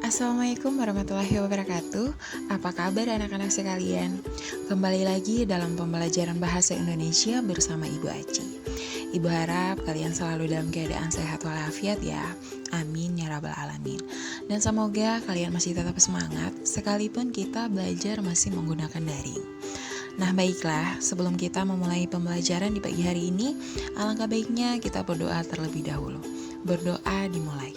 Assalamualaikum warahmatullahi wabarakatuh. Apa kabar anak-anak sekalian? Kembali lagi dalam pembelajaran bahasa Indonesia bersama Ibu Aci. Ibu harap kalian selalu dalam keadaan sehat walafiat ya. Amin ya rabbal alamin. Dan semoga kalian masih tetap semangat sekalipun kita belajar masih menggunakan daring. Nah baiklah, sebelum kita memulai pembelajaran di pagi hari ini, alangkah baiknya kita berdoa terlebih dahulu. Berdoa dimulai.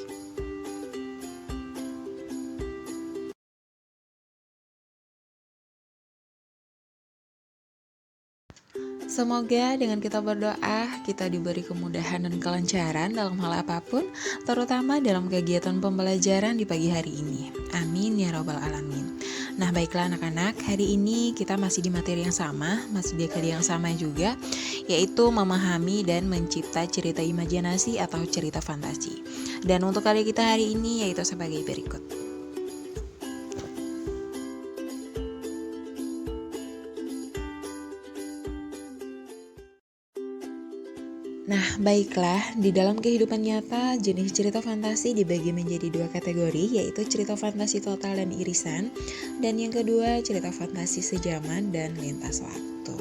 Semoga dengan kita berdoa, kita diberi kemudahan dan kelancaran dalam hal apapun, terutama dalam kegiatan pembelajaran di pagi hari ini. Amin ya robbal alamin. Nah baiklah anak-anak, hari ini kita masih di materi yang sama, masih di kali yang sama juga, yaitu memahami dan mencipta cerita imajinasi atau cerita fantasi. Dan untuk kali kita hari ini yaitu sebagai berikut. Nah, baiklah, di dalam kehidupan nyata, jenis cerita fantasi dibagi menjadi dua kategori, yaitu cerita fantasi total dan irisan, dan yang kedua, cerita fantasi sejaman dan lintas waktu.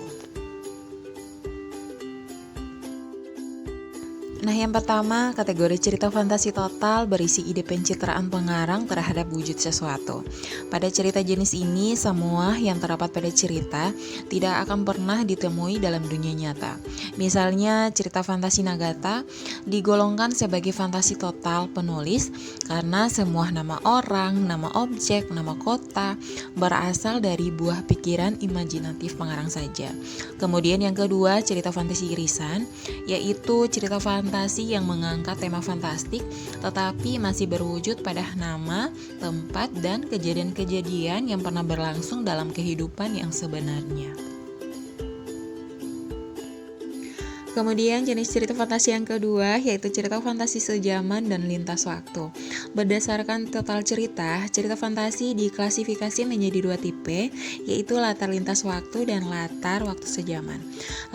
Nah, yang pertama, kategori cerita fantasi total berisi ide pencitraan pengarang terhadap wujud sesuatu. Pada cerita jenis ini, semua yang terdapat pada cerita tidak akan pernah ditemui dalam dunia nyata. Misalnya, cerita fantasi Nagata digolongkan sebagai fantasi total penulis karena semua nama orang, nama objek, nama kota berasal dari buah pikiran imajinatif pengarang saja. Kemudian yang kedua, cerita fantasi irisan, yaitu cerita fantasi yang mengangkat tema fantastik tetapi masih berwujud pada nama, tempat, dan kejadian-kejadian yang pernah berlangsung dalam kehidupan yang sebenarnya. Kemudian jenis cerita fantasi yang kedua yaitu cerita fantasi sejaman dan lintas waktu. Berdasarkan total cerita, cerita fantasi diklasifikasi menjadi dua tipe, yaitu latar lintas waktu dan latar waktu sejaman.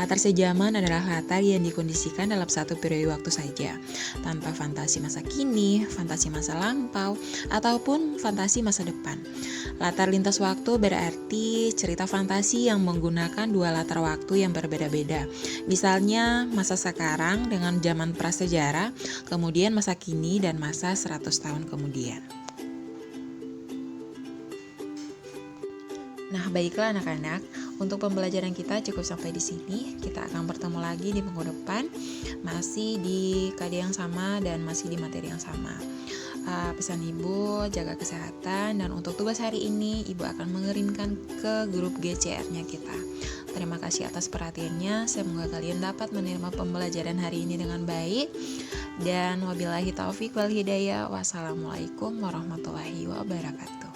Latar sejaman adalah latar yang dikondisikan dalam satu periode waktu saja, tanpa fantasi masa kini, fantasi masa lampau, ataupun fantasi masa depan. Latar lintas waktu berarti cerita fantasi yang menggunakan dua latar waktu yang berbeda-beda. Misalnya masa sekarang dengan zaman prasejarah, kemudian masa kini dan masa 100 tahun kemudian. Nah, baiklah anak-anak, untuk pembelajaran kita cukup sampai di sini. Kita akan bertemu lagi di minggu depan, masih di KD yang sama dan masih di materi yang sama. Pesan Ibu, jaga kesehatan, dan untuk tugas hari ini Ibu akan mengirimkan ke grup GCR-nya kita. Terima kasih atas perhatiannya, semoga kalian dapat menerima pembelajaran hari ini dengan baik. Dan wabillahi taufik wal hidayah, wassalamualaikum warahmatullahi wabarakatuh.